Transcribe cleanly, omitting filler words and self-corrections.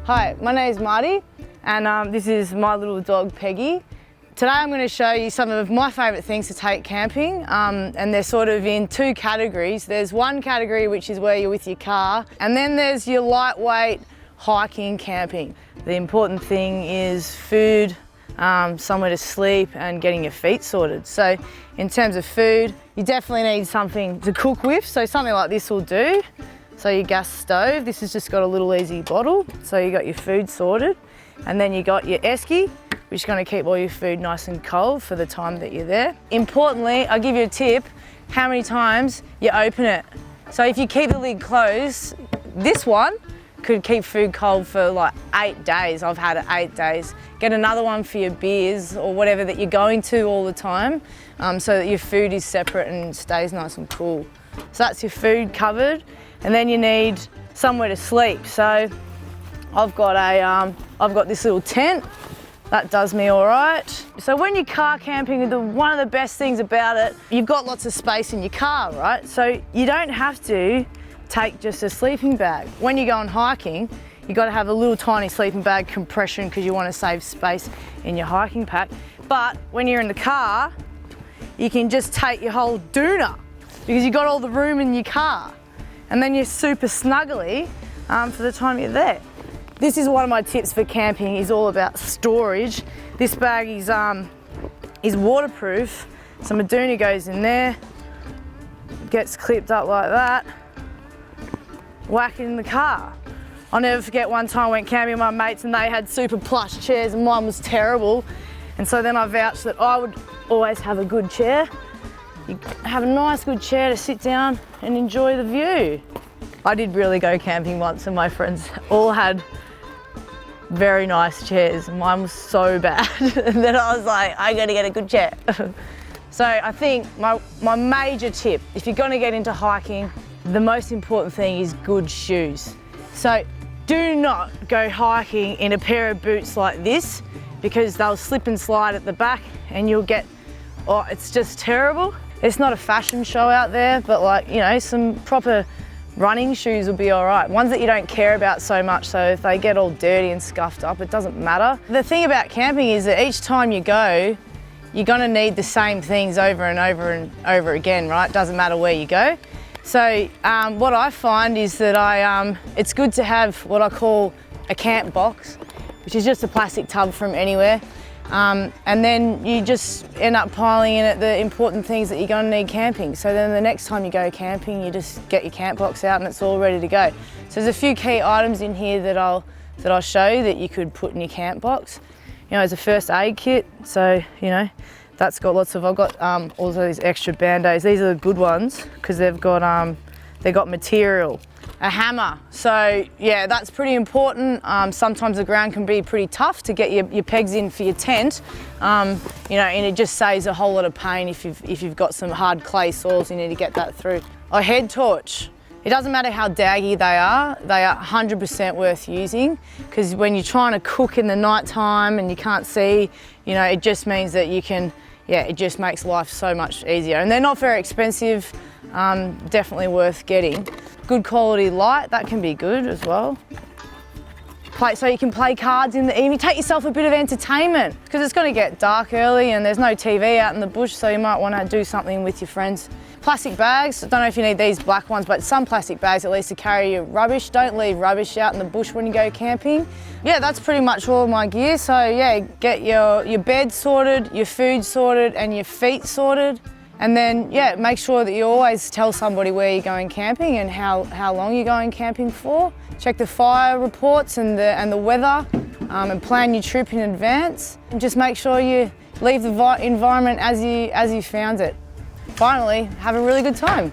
Hi, my name is Marty and this is my little dog Peggy. Today I'm going to show you some of my favourite things to take camping and they're sort of in two categories. There's one category which is where you're with your car, and then there's your lightweight hiking camping. The important thing is food, somewhere to sleep and getting your feet sorted. So in terms of food, you definitely need something to cook with, so something like this will do. So your gas stove, this has just got a little easy bottle, so you got your food sorted. And then you got your esky, which is going to keep all your food nice and cold for the time that you're there. Importantly, I'll give you a tip, how many times you open it. So if you keep the lid closed, this one could keep food cold for like 8 days. I've had it 8 days. Get another one for your beers or whatever that you're going to all the time, so that your food is separate and stays nice and cool. So that's your food covered. And then you need somewhere to sleep. So I've got this little tent. That does me all right. So when you're car camping, one of the best things about it, you've got lots of space in your car, right? So you don't have to take just a sleeping bag. When you're going hiking, you've got to have a little tiny sleeping bag compression because you want to save space in your hiking pack. But when you're in the car, you can just take your whole doona because you've got all the room in your car. And then you're super snuggly for the time you're there. This is one of my tips for camping, is all about storage. This bag is waterproof, so my doona goes in there, gets clipped up like that, whack it in the car. I'll never forget one time I went camping with my mates and they had super plush chairs and mine was terrible. And so then I vouched that I would always have a good chair. You have a nice good chair to sit down and enjoy the view. I did really go camping once and my friends all had very nice chairs. Mine was so bad and then I was like, I gotta get a good chair. So I think my major tip, if you're gonna get into hiking, the most important thing is good shoes. So do not go hiking in a pair of boots like this because they'll slip and slide at the back and you'll get, oh, it's just terrible. It's not a fashion show out there, but like, you know, some proper running shoes will be all right. Ones that you don't care about so much, so if they get all dirty and scuffed up, it doesn't matter. The thing about camping is that each time you go, you're gonna need the same things over and over and over again, right? Doesn't matter where you go. So what I find is that it's good to have what I call a camp box, which is just a plastic tub from anywhere. And then you just end up piling in it the important things that you're going to need camping. So then the next time you go camping, you just get your camp box out and it's all ready to go. So there's a few key items in here that I'll show you that you could put in your camp box. You know, there's a first aid kit. So, you know, that's got lots of, I've got also these extra Band-Aids. These are the good ones because they've got material. A hammer, so yeah, that's pretty important. Sometimes the ground can be pretty tough to get your pegs in for your tent, you know, and it just saves a whole lot of pain if you've got some hard clay soils, you need to get that through. A head torch. It doesn't matter how daggy they are 100% worth using, because when you're trying to cook in the night time and you can't see, you know, it just means that you can, yeah, it just makes life so much easier. And they're not very expensive, definitely worth getting. Good quality light, that can be good as well. So you can play cards in the evening, take yourself a bit of entertainment, because it's going to get dark early and there's no TV out in the bush, so you might want to do something with your friends. Plastic bags, I don't know if you need these black ones, but some plastic bags at least to carry your rubbish. Don't leave rubbish out in the bush when you go camping. Yeah, that's pretty much all of my gear. So yeah, get your bed sorted, your food sorted and your feet sorted. And then, yeah, make sure that you always tell somebody where you're going camping and how long you're going camping for. Check the fire reports and the weather and plan your trip in advance. And just make sure you leave the environment as you found it. Finally, have a really good time.